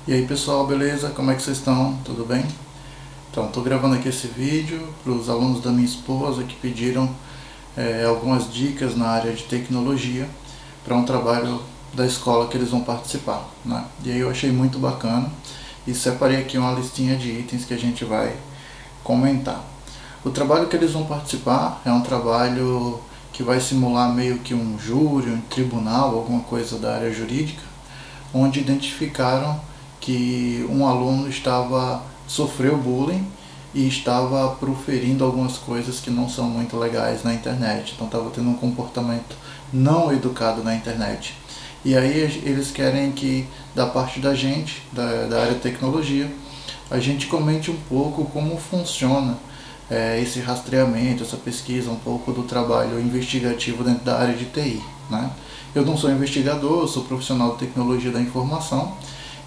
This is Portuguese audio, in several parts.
E aí pessoal, beleza? Como é que vocês estão? Tudo bem? Então, estou gravando aqui esse vídeo para os alunos da minha esposa que pediram algumas dicas na área de tecnologia para um trabalho da escola que eles vão participar, né? E aí eu achei muito bacana e separei aqui uma listinha de itens que a gente vai comentar. O trabalho que eles vão participar é um trabalho que vai simular meio que um júri, um tribunal, alguma coisa da área jurídica, onde identificaram que um aluno sofreu bullying e estava proferindo algumas coisas que não são muito legais na internet. Então estava tendo um comportamento não educado na internet. E aí eles querem que, da parte da gente, da área de tecnologia, a gente comente um pouco como funciona esse rastreamento, essa pesquisa, um pouco do trabalho investigativo dentro da área de TI, né? Eu não sou investigador, eu sou profissional de tecnologia da informação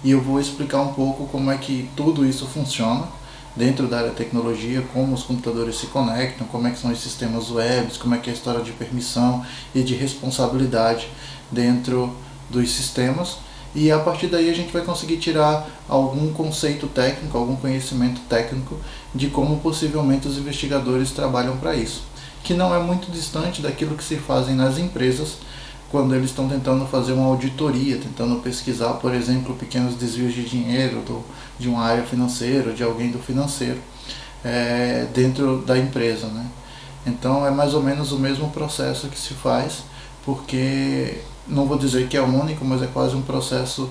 e eu vou explicar um pouco como é que tudo isso funciona dentro da área de tecnologia, como os computadores se conectam, como é que são os sistemas web, como é que é a história de permissão e de responsabilidade dentro dos sistemas. E a partir daí a gente vai conseguir tirar algum conceito técnico, algum conhecimento técnico de como possivelmente os investigadores trabalham para isso, que não é muito distante daquilo que se fazem nas empresas quando eles estão tentando fazer uma auditoria, tentando pesquisar, por exemplo, pequenos desvios de dinheiro de uma área financeira, de alguém do financeiro, dentro da empresa, né? Então é mais ou menos o mesmo processo que se faz, porque não vou dizer que é único, mas é quase um processo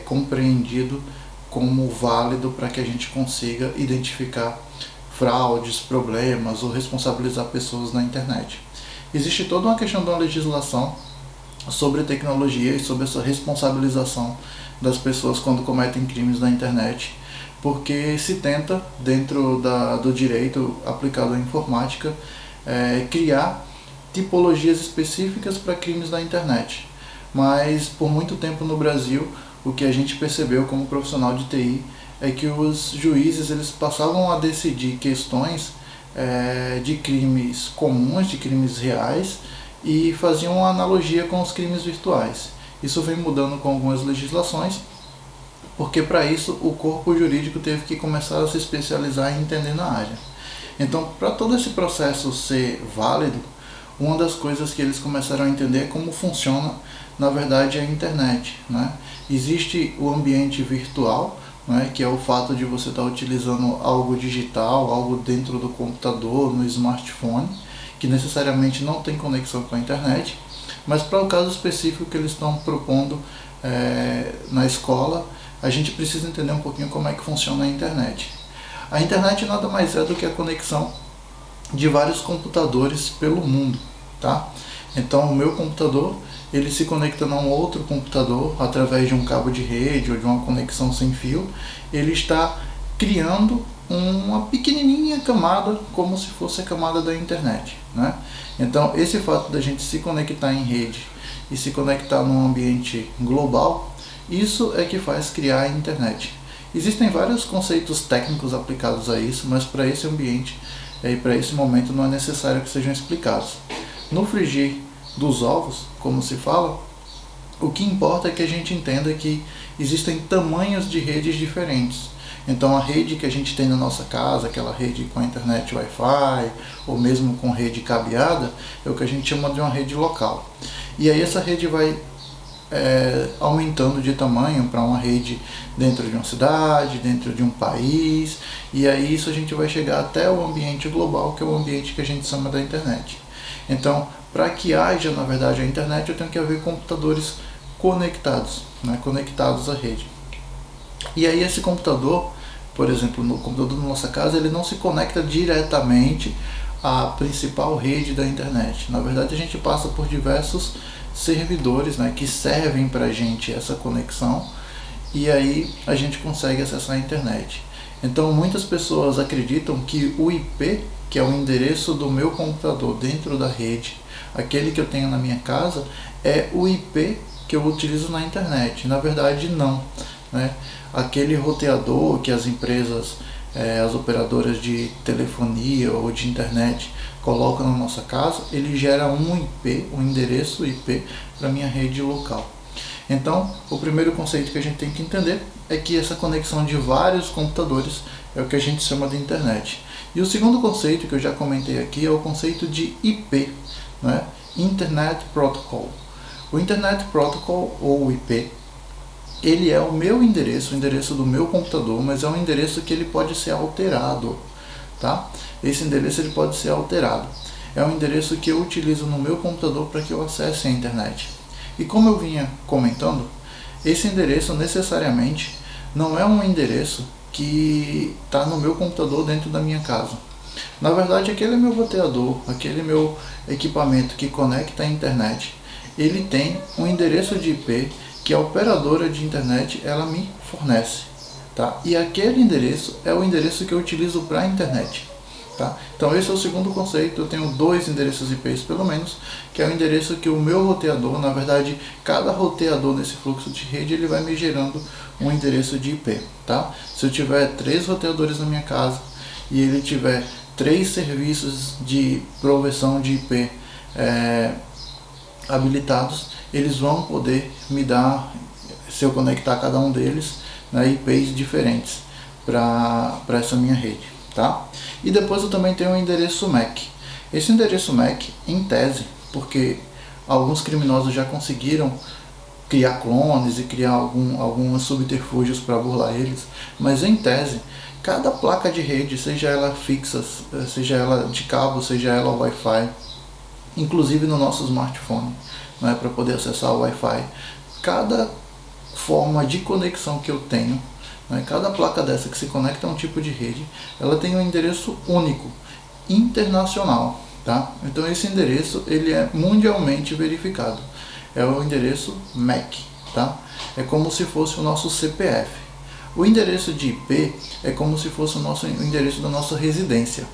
compreendido como válido para que a gente consiga identificar fraudes, problemas ou responsabilizar pessoas na internet. Existe toda uma questão da legislação sobre tecnologia e sobre essa responsabilização das pessoas quando cometem crimes na internet, porque se tenta, dentro do direito aplicado à informática, criar tipologias específicas para crimes na internet. Mas por muito tempo no Brasil, o que a gente percebeu como profissional de TI é que os juízes eles passavam a decidir questões de crimes comuns, de crimes reais, e faziam uma analogia com os crimes virtuais. Isso vem mudando com algumas legislações, porque para isso o corpo jurídico teve que começar a se especializar e entender na área. Então, para todo esse processo ser válido, uma das coisas que eles começaram a entender é como funciona, na verdade, a internet, né? Existe o ambiente virtual, né, que é o fato de você estar utilizando algo digital, algo dentro do computador, no smartphone, que necessariamente não tem conexão com a internet, mas para o caso específico que eles estão propondo na escola, a gente precisa entender um pouquinho como é que funciona a internet. A internet nada mais é do que a conexão de vários computadores pelo mundo, tá? Então o meu computador ele se conecta a um outro computador através de um cabo de rede ou de uma conexão sem fio. Ele está criando uma pequenininha camada, como se fosse a camada da internet, né? Então esse fato da gente se conectar em rede e se conectar num ambiente global, isso é que faz criar a internet. Existem vários conceitos técnicos aplicados a isso, mas para esse ambiente e para esse momento não é necessário que sejam explicados. No frigir dos ovos, como se fala, o que importa é que a gente entenda que existem tamanhos de redes diferentes. Então a rede que a gente tem na nossa casa, aquela rede com a internet Wi-Fi, ou mesmo com rede cabeada, é o que a gente chama de uma rede local. E aí essa rede vai aumentando de tamanho para uma rede dentro de uma cidade, dentro de um país, e aí isso a gente vai chegar até o ambiente global, que é o ambiente que a gente chama da internet. Então, para que haja, na verdade, a internet, eu tenho que haver computadores conectados, né, conectados à rede. E aí esse computador, por exemplo, no computador da nossa casa, ele não se conecta diretamente à principal rede da internet. Na verdade, a gente passa por diversos servidores, né, que servem para a gente essa conexão, e aí a gente consegue acessar a internet. Então muitas pessoas acreditam que o IP, que é o endereço do meu computador dentro da rede, aquele que eu tenho na minha casa, é o IP que eu utilizo na internet. Na verdade não, né? Aquele roteador que as empresas, as operadoras de telefonia ou de internet colocam na nossa casa, ele gera um IP, um endereço IP para minha rede local. Então, o primeiro conceito que a gente tem que entender é que essa conexão de vários computadores é o que a gente chama de internet. E o segundo conceito que eu já comentei aqui é o conceito de IP, né? Internet Protocol. O Internet Protocol, ou IP, ele é o meu endereço, o endereço do meu computador, mas é um endereço que ele pode ser alterado, tá? Esse endereço ele pode ser alterado. É um endereço que eu utilizo no meu computador para que eu acesse a internet. E como eu vinha comentando, esse endereço necessariamente não é um endereço que está no meu computador dentro da minha casa. Na verdade, aquele meu roteador, aquele meu equipamento que conecta à internet, ele tem um endereço de IP que a operadora de internet ela me fornece, tá? E aquele endereço é o endereço que eu utilizo para a internet. Tá? Então esse é o segundo conceito. Eu tenho dois endereços IPs pelo menos, que é o endereço que o meu roteador, na verdade, cada roteador nesse fluxo de rede, ele vai me gerando um endereço de IP. Tá? Se eu tiver 3 roteadores na minha casa e ele tiver 3 serviços de proveção de IP habilitados, eles vão poder me dar, se eu conectar cada um deles, né, IPs diferentes para essa minha rede. Tá? E depois eu também tenho o endereço MAC. Esse endereço MAC, em tese, porque alguns criminosos já conseguiram criar clones e criar alguns subterfúgios para burlar eles, mas em tese, cada placa de rede, seja ela fixa, seja ela de cabo, seja ela Wi-Fi, inclusive no nosso smartphone, né, para poder acessar o Wi-Fi, cada forma de conexão que eu tenho, cada placa dessa que se conecta a um tipo de rede, ela tem um endereço único, internacional, tá? Então esse endereço ele é mundialmente verificado. É o endereço MAC, tá? É como se fosse o nosso CPF. O endereço de IP é como se fosse o endereço da nossa residência,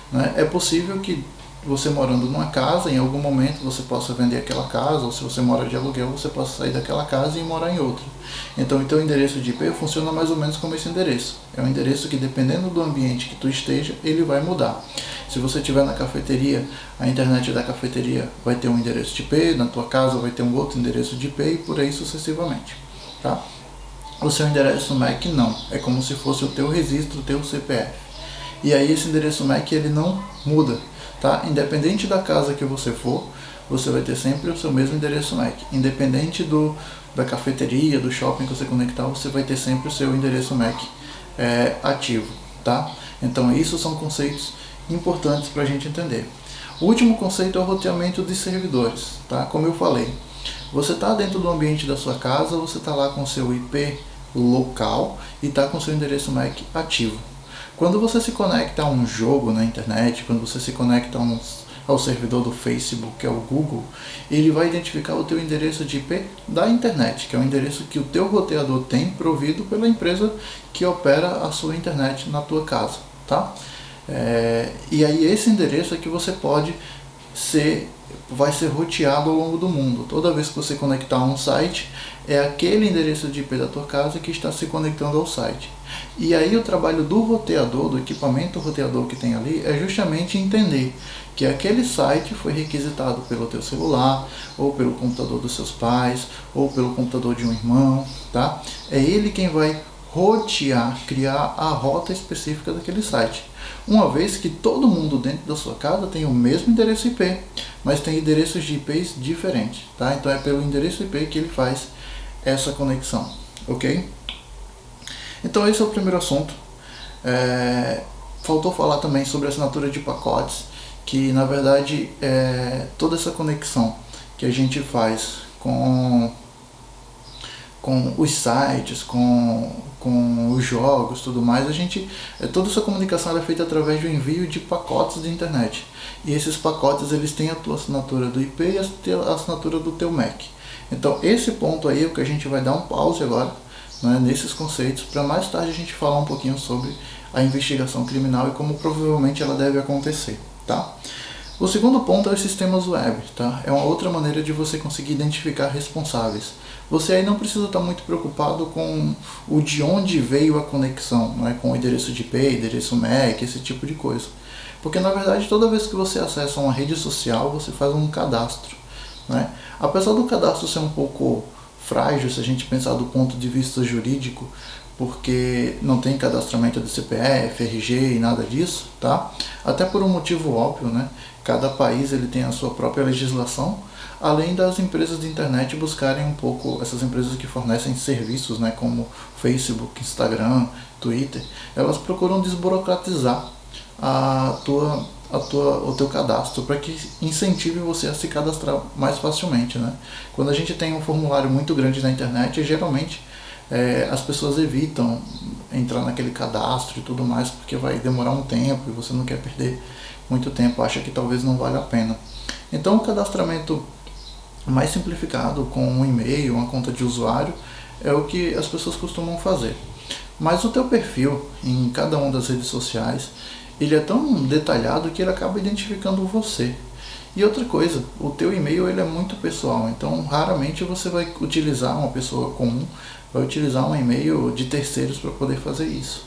né? É possível que você morando numa casa, em algum momento você possa vender aquela casa, ou se você mora de aluguel, você possa sair daquela casa e morar em outra. Então o teu endereço de IP funciona mais ou menos como esse endereço. É um endereço que, dependendo do ambiente que tu esteja, ele vai mudar. Se você estiver na cafeteria, a internet da cafeteria vai ter um endereço de IP, na tua casa vai ter um outro endereço de IP e por aí sucessivamente. Tá? O seu endereço MAC não, é como se fosse o teu registro, o teu CPF. E aí esse endereço MAC ele não muda. Tá? Independente da casa que você for, você vai ter sempre o seu mesmo endereço MAC. Independente da cafeteria, do shopping que você conectar, você vai ter sempre o seu endereço MAC ativo. Tá? Então isso são conceitos importantes para a gente entender. O último conceito é o roteamento de servidores. Tá? Como eu falei, você está dentro do ambiente da sua casa, você está lá com o seu IP local e está com o seu endereço MAC ativo. Quando você se conecta a um jogo na internet, quando você se conecta ao servidor do Facebook, que é o Google, ele vai identificar o teu endereço de IP da internet, que é o endereço que o teu roteador tem provido pela empresa que opera a sua internet na tua casa, tá? E aí esse endereço é que você vai ser roteado ao longo do mundo. Toda vez que você conectar a um site, é aquele endereço de IP da tua casa que está se conectando ao site. E aí o trabalho do roteador, do equipamento roteador que tem ali, é justamente entender que aquele site foi requisitado pelo teu celular, ou pelo computador dos seus pais, ou pelo computador de um irmão, tá? É ele quem vai rotear, criar a rota específica daquele site. Uma vez que todo mundo dentro da sua casa tem o mesmo endereço IP, mas tem endereços de IPs diferentes, tá? Então é pelo endereço IP que ele faz essa conexão, ok? Então esse é o primeiro assunto. Faltou falar também sobre a assinatura de pacotes, que na verdade toda essa conexão que a gente faz com os sites, com os jogos, tudo mais, toda essa comunicação é feita através do envio de pacotes de internet. E esses pacotes eles têm a tua assinatura do IP e a assinatura do teu MAC. Então esse ponto aí é o que a gente vai dar um pause agora, né, nesses conceitos, para mais tarde a gente falar um pouquinho sobre a investigação criminal e como provavelmente ela deve acontecer, tá? O segundo ponto é os sistemas web, tá? É uma outra maneira de você conseguir identificar responsáveis. Você aí não precisa estar muito preocupado com o de onde veio a conexão, né? Com o endereço de IP, endereço MAC, esse tipo de coisa. Porque na verdade toda vez que você acessa uma rede social, você faz um cadastro, né? Apesar do cadastro ser um pouco frágil se a gente pensar do ponto de vista jurídico, porque não tem cadastramento de CPF, RG e nada disso, tá? Até por um motivo óbvio, né? Cada país ele tem a sua própria legislação, além das empresas de internet buscarem um pouco, essas empresas que fornecem serviços, né, como Facebook, Instagram, Twitter, elas procuram desburocratizar o teu cadastro para que incentive você a se cadastrar mais facilmente, né? Quando a gente tem um formulário muito grande na internet, geralmente as pessoas evitam entrar naquele cadastro e tudo mais, porque vai demorar um tempo e você não quer perder muito tempo, acha que talvez não vale a pena. Então o cadastramento mais simplificado, com um e-mail, uma conta de usuário, é o que as pessoas costumam fazer. Mas o teu perfil em cada uma das redes sociais, ele é tão detalhado que ele acaba identificando você. E outra coisa, o teu e-mail ele é muito pessoal, então raramente você vai utilizar, uma pessoa comum vai utilizar um e-mail de terceiros para poder fazer isso.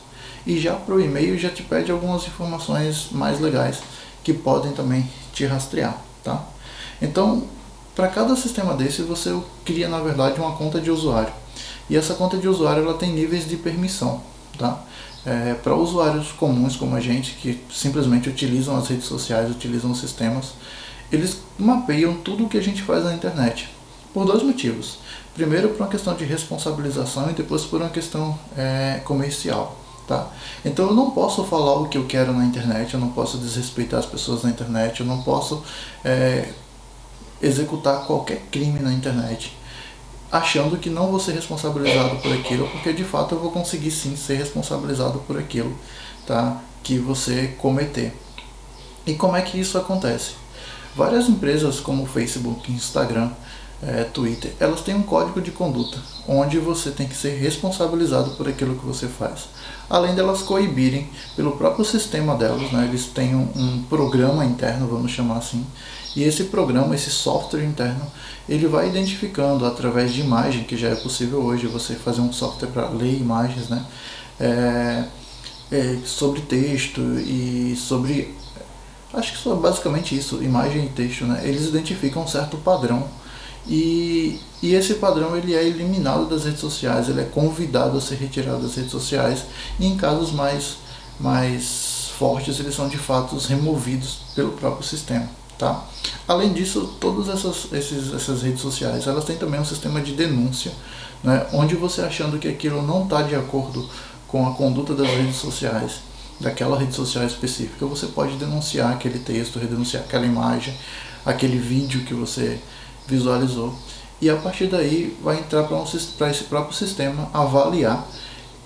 E já para o e-mail já te pede algumas informações mais legais que podem também te rastrear, tá? Então, para cada sistema desse você cria na verdade uma conta de usuário. E essa conta de usuário ela tem níveis de permissão, tá? Para usuários comuns como a gente, que simplesmente utilizam as redes sociais, utilizam os sistemas, eles mapeiam tudo o que a gente faz na internet, por dois motivos. Primeiro, por uma questão de responsabilização e depois por uma questão comercial. Tá? Então eu não posso falar o que eu quero na internet, eu não posso desrespeitar as pessoas na internet, eu não posso executar qualquer crime na internet, achando que não vou ser responsabilizado por aquilo, porque de fato eu vou conseguir sim ser responsabilizado por aquilo, tá, que você cometer. E como é que isso acontece? Várias empresas como Facebook, Instagram, Twitter, elas têm um código de conduta, onde você tem que ser responsabilizado por aquilo que você faz. Além delas coibirem pelo próprio sistema delas, né, eles têm um programa interno, vamos chamar assim, e esse programa, esse software interno, ele vai identificando através de imagem, que já é possível hoje você fazer um software para ler imagens, né, sobre texto e sobre, acho que basicamente isso, imagem e texto, né, eles identificam um certo padrão. E esse padrão ele é eliminado das redes sociais, ele é convidado a ser retirado das redes sociais, e em casos mais fortes eles são de fato removidos pelo próprio sistema. Tá? Além disso, todas essas redes sociais elas têm também um sistema de denúncia, né, onde você achando que aquilo não está de acordo com a conduta das redes sociais, daquela rede social específica, você pode denunciar aquele texto, redenunciar aquela imagem, aquele vídeo que você visualizou, e a partir daí vai entrar para esse próprio sistema avaliar,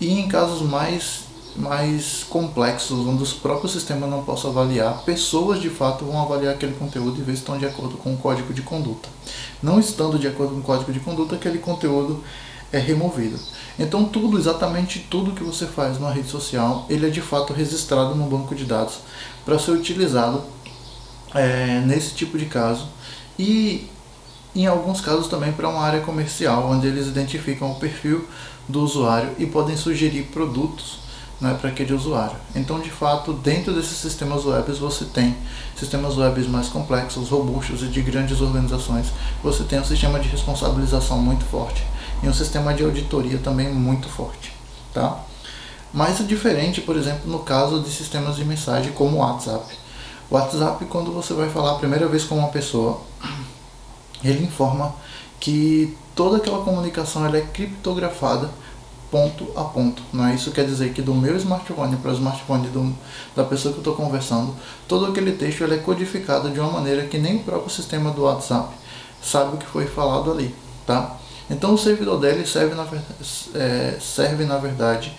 e em casos mais complexos, onde os próprios sistemas não possam avaliar, pessoas de fato vão avaliar aquele conteúdo e ver se estão de acordo com o código de conduta. Não estando de acordo com o código de conduta, aquele conteúdo é removido. Então exatamente tudo que você faz numa rede social, ele é de fato registrado no banco de dados para ser utilizado nesse tipo de caso, e em alguns casos também para uma área comercial, onde eles identificam o perfil do usuário e podem sugerir produtos, né, para aquele usuário. Então, de fato, dentro desses sistemas web você tem sistemas web mais complexos, robustos e de grandes organizações. Você tem um sistema de responsabilização muito forte e um sistema de auditoria também muito forte. Tá? Mas é diferente, por exemplo, no caso de sistemas de mensagem como o WhatsApp. O WhatsApp, quando você vai falar a primeira vez com uma pessoa, ele informa que toda aquela comunicação ela é criptografada ponto a ponto. Não é? Isso quer dizer que do meu smartphone para o smartphone da pessoa que eu estou conversando, todo aquele texto ele é codificado de uma maneira que nem o próprio sistema do WhatsApp sabe o que foi falado ali. Tá? Então o servidor dele serve na verdade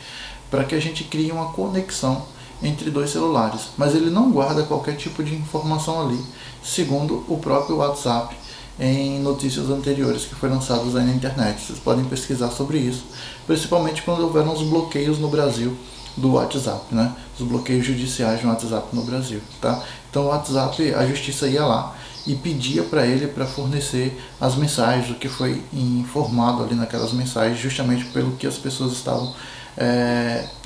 para que a gente crie uma conexão entre dois celulares, mas ele não guarda qualquer tipo de informação ali, segundo o próprio WhatsApp em notícias anteriores que foram lançadas aí na internet. Vocês podem pesquisar sobre isso, principalmente quando houveram os bloqueios no Brasil do WhatsApp, né? Os bloqueios judiciais no WhatsApp no Brasil, tá? Então o WhatsApp, a justiça ia lá e pedia para ele para fornecer as mensagens, o que foi informado ali naquelas mensagens, justamente pelo que as pessoas estavam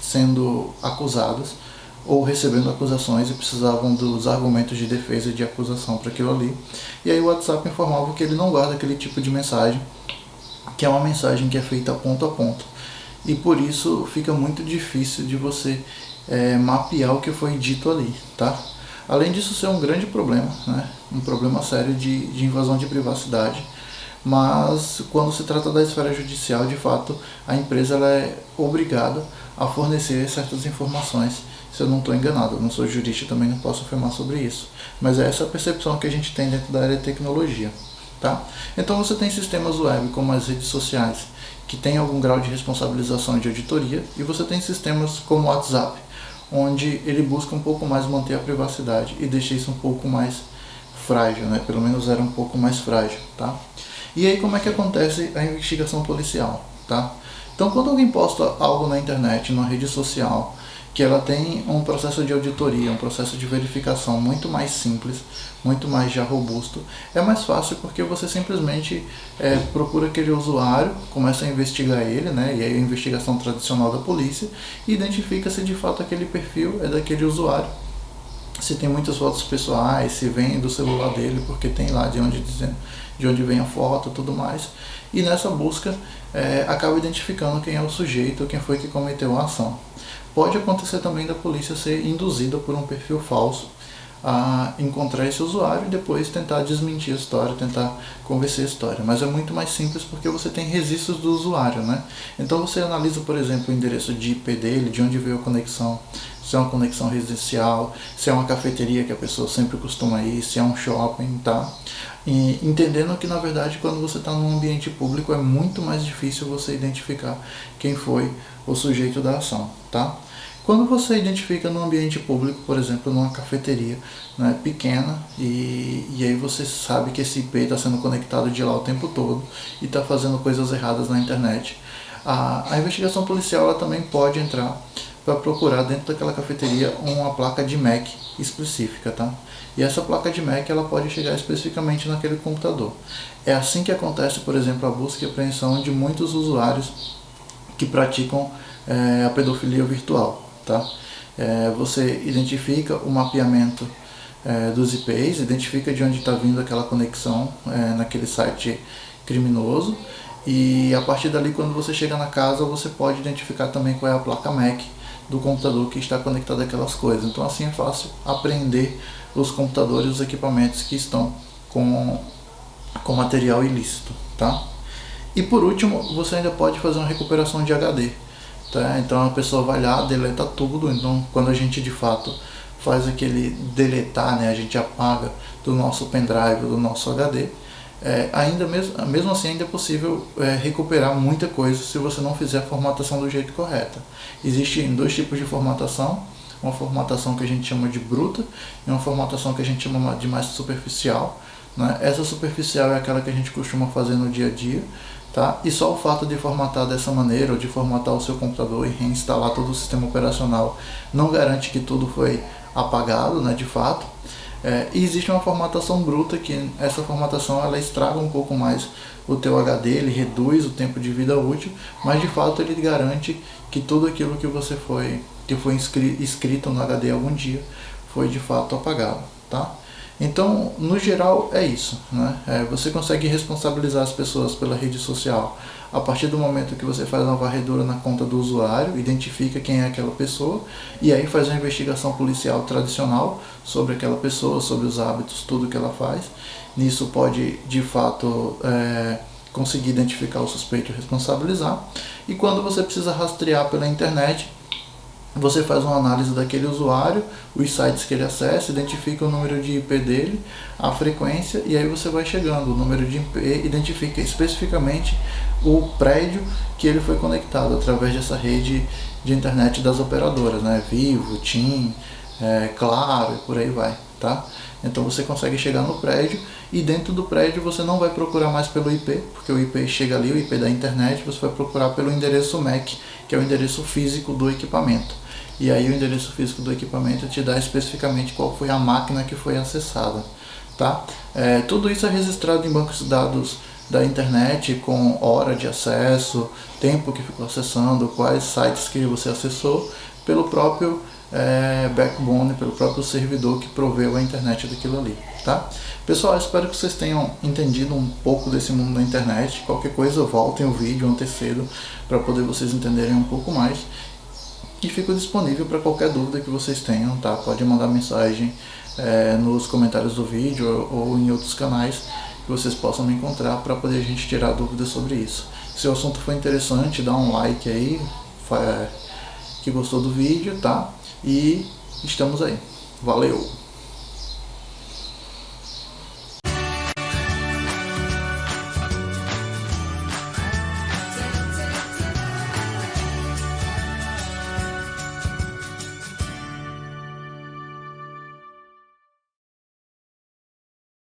sendo acusadas ou recebendo acusações e precisavam dos argumentos de defesa e de acusação para aquilo ali. E aí o WhatsApp informava que ele não guarda aquele tipo de mensagem que é uma mensagem que é feita ponto a ponto. E por isso fica muito difícil de você mapear o que foi dito ali, tá? Além disso ser um grande problema, né? Um problema sério de invasão de privacidade, mas quando se trata da esfera judicial, de fato, a empresa ela é obrigada a fornecer certas informações, se eu não estou enganado. Eu não sou jurista, também não posso afirmar sobre isso, mas é essa a percepção que a gente tem dentro da área de tecnologia. Tá? Então você tem sistemas web como as redes sociais, que tem algum grau de responsabilização e de auditoria, e você tem sistemas como o WhatsApp, onde ele busca um pouco mais manter a privacidade e deixa isso um pouco mais frágil, né? Pelo menos era um pouco mais frágil, tá? E aí como é que acontece a investigação policial, tá? Então quando alguém posta algo na internet, numa rede social, que ela tem um processo de auditoria, um processo de verificação muito mais simples, muito mais já robusto, é mais fácil porque você simplesmente procura aquele usuário, começa a investigar ele, né, e aí a investigação tradicional da polícia, e identifica se de fato aquele perfil é daquele usuário. Se tem muitas fotos pessoais, se vem do celular dele, porque tem lá de onde vem a foto e tudo mais. E nessa busca acaba identificando quem é o sujeito, quem foi que cometeu a ação. Pode acontecer também da polícia ser induzida por um perfil falso a encontrar esse usuário e depois tentar desmentir a história, tentar convencer a história. Mas é muito mais simples porque você tem registros do usuário, né? Então você analisa, por exemplo, o endereço de IP dele, de onde veio a conexão, se é uma conexão residencial, se é uma cafeteria que a pessoa sempre costuma ir, se é um shopping, tá? E entendendo que, na verdade, quando você está num ambiente público é muito mais difícil você identificar quem foi o sujeito da ação, tá? Quando você identifica num ambiente público, por exemplo, numa cafeteria, né, pequena, e aí você sabe que esse IP está sendo conectado de lá o tempo todo e está fazendo coisas erradas na internet, a investigação policial ela também pode entrar para procurar dentro daquela cafeteria uma placa de MAC específica, tá? E essa placa de MAC ela pode chegar especificamente naquele computador. É assim que acontece, por exemplo, a busca e apreensão de muitos usuários que praticam a pedofilia virtual, tá? Você identifica o mapeamento dos IPs, identifica de onde está vindo aquela conexão naquele site criminoso, e a partir dali, quando você chega na casa, você pode identificar também qual é a placa MAC do computador que está conectado àquelas coisas. Então assim é fácil apreender os computadores, os equipamentos que estão com material ilícito, tá? E por último, você ainda pode fazer uma recuperação de HD, tá? Então a pessoa vai lá, deleta tudo. Então quando a gente de fato faz aquele deletar, né, a gente apaga do nosso pendrive, do nosso HD, mesmo assim ainda é possível recuperar muita coisa se você não fizer a formatação do jeito correto. Existem dois tipos de formatação, uma formatação que a gente chama de bruta e uma formatação que a gente chama de mais superficial, né? Essa superficial é aquela que a gente costuma fazer no dia a dia, tá? E só o fato de formatar dessa maneira, ou de formatar o seu computador e reinstalar todo o sistema operacional, não garante que tudo foi apagado, né, de fato. E existe uma formatação bruta, que essa formatação ela estraga um pouco mais o teu HD, ele reduz o tempo de vida útil, mas de fato ele garante que tudo aquilo que foi escrito no HD algum dia foi de fato apagado, tá? Então, no geral, é isso, né? Você consegue responsabilizar as pessoas pela rede social a partir do momento que você faz uma varredura na conta do usuário, identifica quem é aquela pessoa e aí faz uma investigação policial tradicional sobre aquela pessoa, sobre os hábitos, tudo que ela faz. Nisso pode, de fato, conseguir identificar o suspeito e responsabilizar. E quando você precisa rastrear pela internet, você faz uma análise daquele usuário, os sites que ele acessa, identifica o número de IP dele, a frequência, e aí você vai chegando. O número de IP identifica especificamente o prédio que ele foi conectado através dessa rede de internet das operadoras, né? Vivo, TIM, Claro e por aí vai, tá? Então você consegue chegar no prédio e dentro do prédio você não vai procurar mais pelo IP, porque o IP chega ali, o IP da internet, você vai procurar pelo endereço MAC, que é o endereço físico do equipamento. E aí o endereço físico do equipamento te dá especificamente qual foi a máquina que foi acessada, tá? Tudo isso é registrado em bancos de dados da internet, com hora de acesso, tempo que ficou acessando, quais sites que você acessou, pelo próprio backbone, pelo próprio servidor que proveu a internet daquilo ali, tá? Pessoal, espero que vocês tenham entendido um pouco desse mundo da internet. Qualquer coisa, voltem o vídeo antecedo para poder vocês entenderem um pouco mais. E fico disponível para qualquer dúvida que vocês tenham, tá? Pode mandar mensagem nos comentários do vídeo ou em outros canais que vocês possam me encontrar para poder a gente tirar dúvidas sobre isso. Se o assunto foi interessante, dá um like aí, que gostou do vídeo, tá? E estamos aí. Valeu!